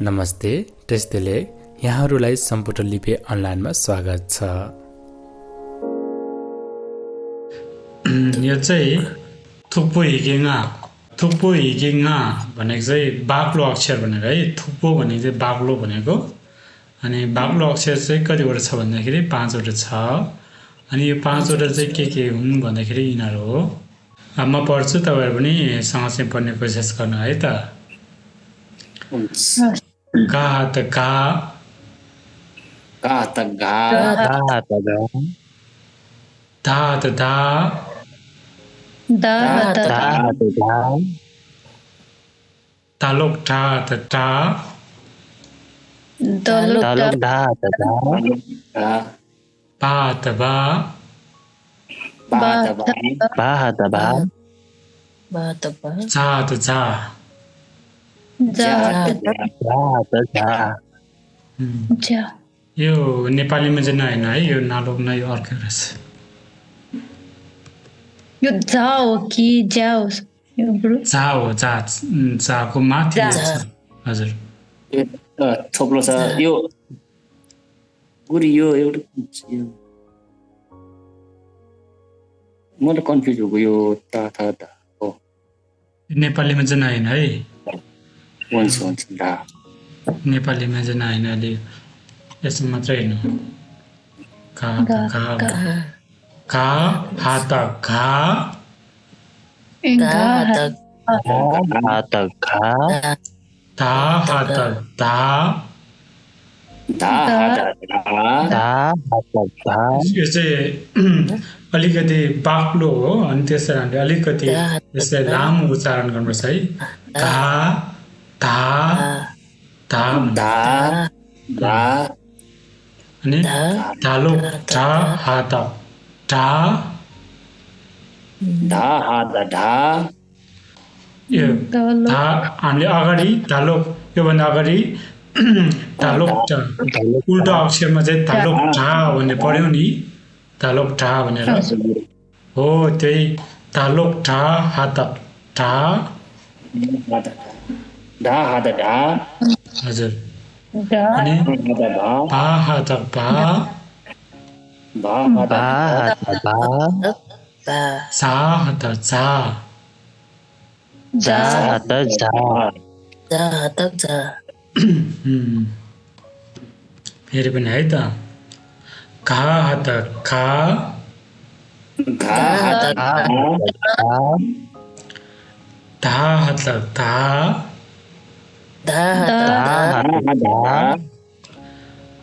नमस्ते टेस्टले यहाँहरूलाई सम्पुटर लिपि अनलाइनमा स्वागत छ। यो चाहिँ थुप्पो हिगेङा भनेको चाहिँ बाक्लो अक्षर भनेको है। थुप्पो भनेको चाहिँ बाक्लो भनेको, अनि बाक्लो अक्षर चाहिँ कतिवटा छ भन्दाखेरि 5 वटा छ। अनि यो 5 वटा चाहिँ के हुन् भन्दाखेरि यिनीहरू हो। अब म पढ्छु, तपाईहरु पनि सँगसँगै पढ्ने कोसिस गर्नु है त। का त का, का त गा, धा त धा, तालोक ठा त टा, बा त बा, जा त जा। यो नेपालीमा चाहिँ नहेर्नु है, यो नालोक नै अर्कै रहेछ। यो जा हो कि जा हो? जा हो, जाको माथि छ। हजुर थोप्लो छ यो गुरी। यो एउटा म त कन्फ्युज भएको यो ता था ता हो। नेपालीमा चाहिँ नहेर्नु है, हुन्छ दा। नेपालीमा चाहिँ नहेर्नु, अलि यसमा मात्रै हेर्नु। का हात घा, धा हात धा, यो चाहिँ अलिकति बाक्लो हो। अनि त्यसै हामीले अलिकति यसलाई लामो उच्चारण गर्नुपर्छ है। धा धा धा, अनि धालोक ढा हात ढा, यो धा हामीले अगाडि धालोक, योभन्दा अगाडि धालोक उल्टा अक्षरमा चाहिँ धालोक ढा भन्ने पढ्यौं नि, धालोक ढा भनेर हो। त्यही धालोक ढा हात ढा, हजुर। अनि बा हात बा, जा हात जा, फेरि पनि है त। घा हात खा, धा हात धा,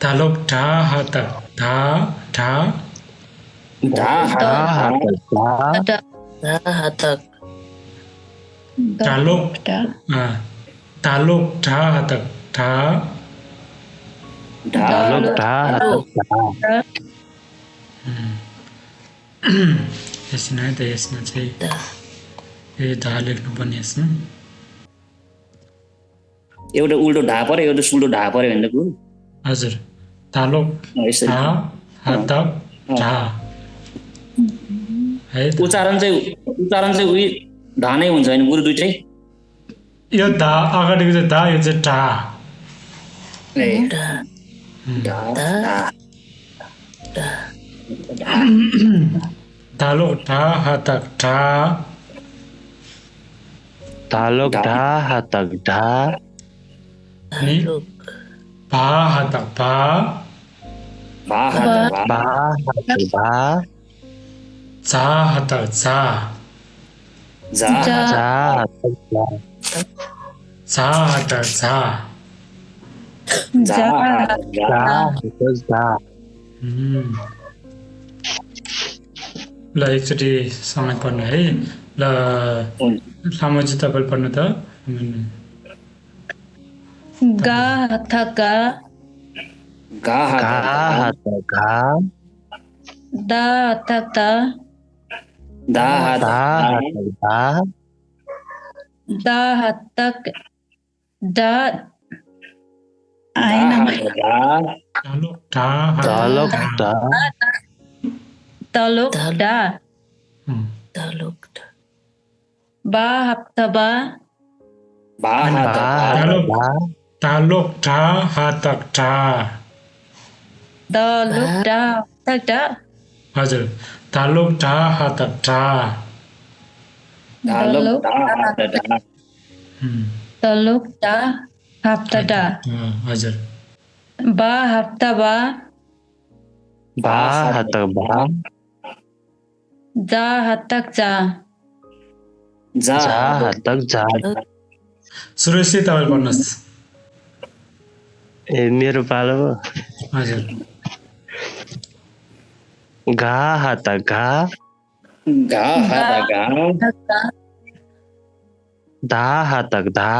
धालोक ढा हात धा ढा, धालोक ढा हात ढा, यसमा है त। यसमा चाहिँ यो ढा लेख्नुपर्ने। यसमा एउटा उल्टो ढा पर्यो, एउटा सुल्टो ढा पर्यो भने त गुरु। हजुर, तालोक ढा हात ढा है। उच्चारण चाहिँ उही ढा नै हुन्छ हैन गुरु? दुईटै यो ढा अगाडिको चाहिँ ढा, यो चाहिँ ढा। तालोक ढा हात ढा, अनि भा हात भा, जा हात जा, जा हात जा, ल एकचोटि सँगै पढ्नु है। ल सामोजी तपाईले पढ्नु त। गा हात गा, गा हात गा, दा हात दा, दा हात दा हात दा, आएन तालोक ढा तालोक ढा, बा हात बा, बा हात तालोक ढा हातक ढा Daluk da tak da हजुर तालोक ढा हातक ढा धालक धा हात धा Daluk da hafta da हजुर Ba hafta ba बा हातक बा Ja hatak ja जा जा हातक जा सुरेशजी तपाईँ भन्नुहोस् ए मेरो पालो हो हजुर घा हातक घा घा हात घा धा हातक धा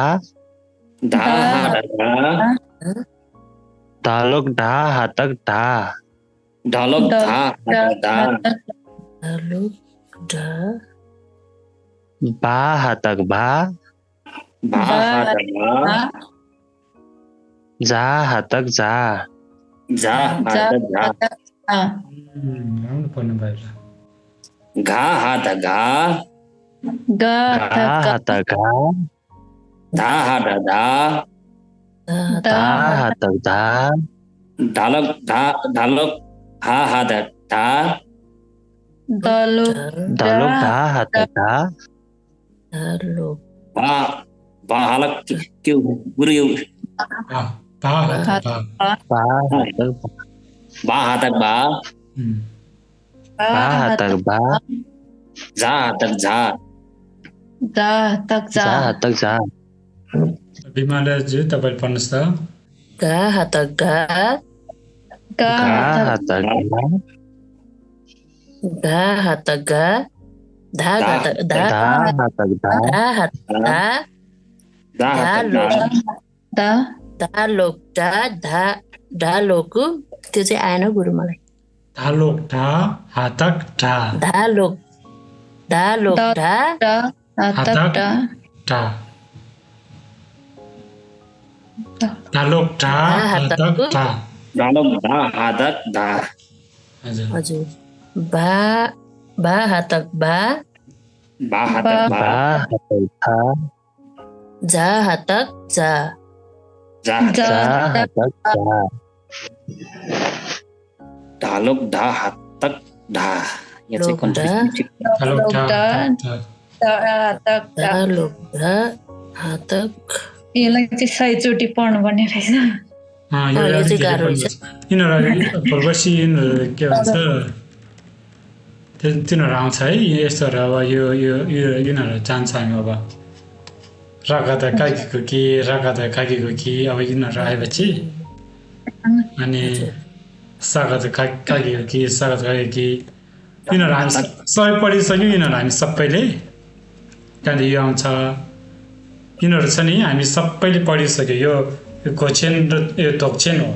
धा हात धा धालोक ढा हातक ढा ढलक धा हात धा बा हातक बा भा हात भा जा हातक जा जा हात झा राम्रो पढ्नु भयो घा हात घा Ga घा हातक घा धा हात धा धा हातक धा ढलक ढलक हा हात धा Daluk धालोक ढा हातक ढा भा भा हालक के गुरु यो बा हातक भा हातक भा बा हातक बा झा हातक झा Ja hatak जा ja हातक जा विमलाजी तपाईँ पढ्नुहोस् त Ga घा hatak हातक घा Ga hatak ga Da hatak धा हातक धा Da hatak Jha हातक Jha Da Daluk da Daluku त्यो चाहिँ आएन गुरु मलाई तालोक ढा हातक ढा Daluk da हातक ढा तालोक ढा हातक ढा ढलक धा हातक धा हजुर हजुर बा हातक बा भा हातक भा बा हातक धा जा हातक जा झा जा हातक जा ढलक धा हातक धा यो चाहिँ लोक ढा। कन्फ्युजन तालोक ढा हातक Daluk da hatak यसलाई चाहिँ सयचोटि पढ्नु पर्ने रहेछ यो यो चाहिँ अलिकति गाह्रो पढ्नुहोस्। यिनीहरू पूर्वशी यिनीहरू के भन्छ तिनीहरू आउँछ है यस्तोहरू अब यो यो यो यिनीहरू जान्छ हामी अब रागादा काकीको कि रागादा काकीको कि अब यिनीहरू आएपछि अनि सागादा काकीको कि सागादा काकीको कि यिनीहरू हामी सबै पढिसक्यौँ यिनीहरू हामी सबैले त्यहाँदेखि यो आउँछ यिनीहरू छ नि हामी सबैले पढिसक्यो यो घोक्षेन र यो धोक्षेन हो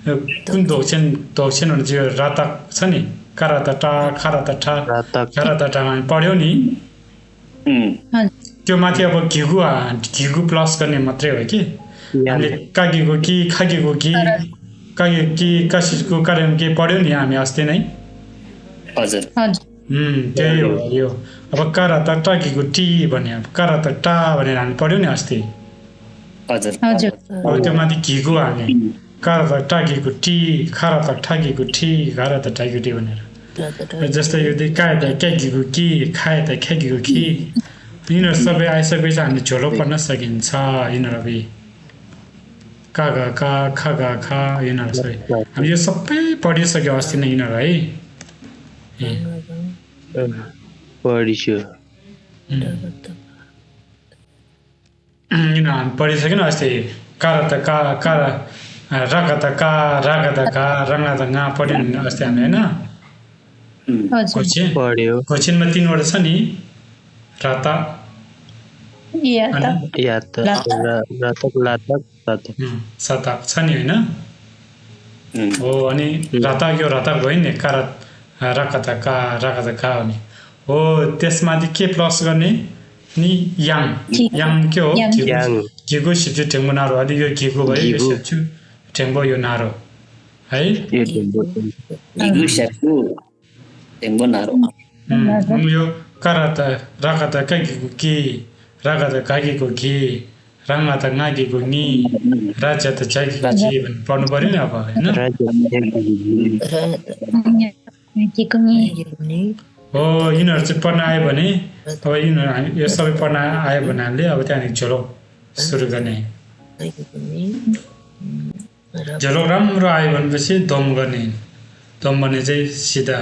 यो कुन धोक्षेन भने चाहिँ यो रातक छ नि काराता टा खाराता ठा रातक खाराता टामा हामी पढ्यौँ नि त्यो माथि अब घिगु प्लस गर्ने मात्रै हो कि हामीले काकीको कि खाकीको कि काकी कि काशीको कार्यक्रम के पढ्यौँ नि हामी अस्ति नै हजुर त्यही हो यो अब काराता टाकीको टी भने काराता टा भनेर हामी पढ्यौँ नि अस्ति हजुर अब त्यो माथि घिगु हाल्ने काराता टाकीको टी खाराता ठाकीको ठी खाराता टाकीको टी भनेर जस्तै यो कायता क्याकीको कि खायता ख्याकीको कि यिनीहरू सबै आइसकेपछि हामीले झोलो पढ्न सकिन्छ यिनीहरू अब कागा का खागा खा यिनीहरू सबै हामी यो सबै पढिसक्यो अस्ति नै यिनीहरू है पढिसु यिनीहरू हामी पढिसक्यो नि अस्ति काराता का कारा रागाता का रागाता का रङ्गाता गा पढ्यौँ नि अस्ति हामी होइन पढ्यो कोचिनमा 3 वटा छ नि राता यात रातक लातक रातक सताक छ नि होइन हो अनि रातक यो रातक भयो नि कारात राकाता का राकाता का हो नि हो त्यसमाथि के प्लस गर्ने नि याङ के हो घिगो सिप्छु ठेङ्गो नारो अलि यो घिगो भयो यो सिप्छु ठेङ्गो यो नारो है घिगु सेप्छु ठेङ्गो नारो यो काराता राकाता काकीको कि राकाता काकीको कि राङमा त गागेको नि राज्य त जागेको जी भन्ने पढ्नु पर्यो नि अब होइन राज्य राजको नि हो यिनीहरू चाहिँ पढ्न आयो भने अब यिनीहरू यो सबै पढ्न आयो भने हामीले अब त्यहाँदेखि झोलक सुरु गर्ने झोलक राम्रो आयो भनेपछि दम गर्ने दम भने चाहिँ सिधा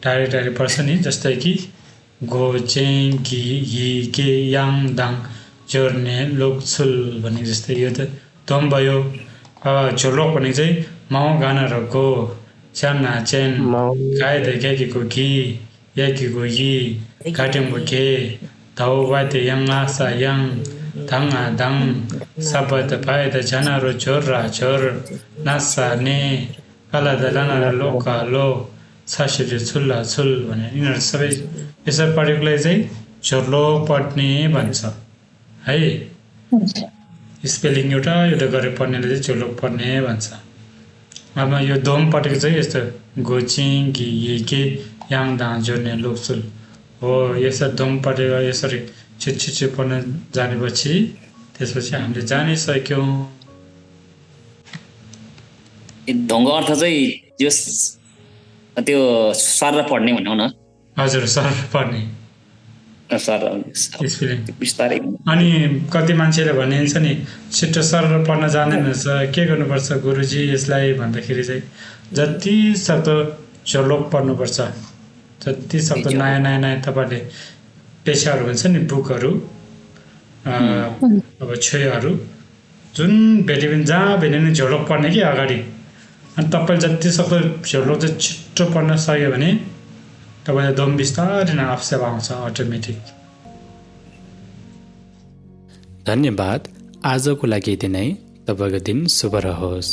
डाइरेक्ट पर्छ नि जस्तै कि गो चेङ घि हि के याङ दाङ जोर्ने लोकछुल भने जस्तै यो त दम भयो झोलक भने चाहिँ माउ गानाहरूको च्याना चेन गाय देखेको घि याकीको यी काटेको के धाउ वाते याङा सा याङ धाङा धाङ साबत पाएद जनारो झोर्रा झोर नासा ने काला दलाना लोका लो सासिले छुल्ला छुल भने यिनीहरू सबै यसरी पढेकोलाई चाहिँ झोर्लो पढ्ने भन्छ है स्पेलिङ एउटा गरेर पढ्नेले चाहिँ झोलो पढ्ने भन्छ अब यो दोम पढेको चाहिँ यस्तो गोचिङ घि के याङ दाङ जोड्ने लोकसुल हो यसरी दोम पढेर यसरी छिटछिटो पढ्न जानेपछि त्यसपछि हामीले जानिसक्यौँ ढङ्ग अर्थ चाहिँ त्यो सर पढ्ने भनौँ न हजुर सर पढ्ने सर स्पेलिङ बिस्तारै अनि कति मान्छेले भनिन्छ नि छिटो सर पढ्न जान्दैन रहेछ के गर्नुपर्छ गुरुजी यसलाई भन्दाखेरि चाहिँ जति सक्दो झोलोक पढ्नुपर्छ जति सक्दो नयाँ नयाँ तपाईँले पेसाहरू भन्छ नि बुकहरू अब छोयाहरू जुन भेट्यो भने जहाँ भेट्यो भने झोलोक पढ्ने कि अगाडि अनि तपाईँले जति सक्दो झोलोक चाहिँ छिटो पढ्न सक्यो भने तपाईँले दम बिस्तारै आफसे आउँछ अटोमेटिक धन्यवाद आजको लागि यति नै तपाईँको दिन शुभ रहोस्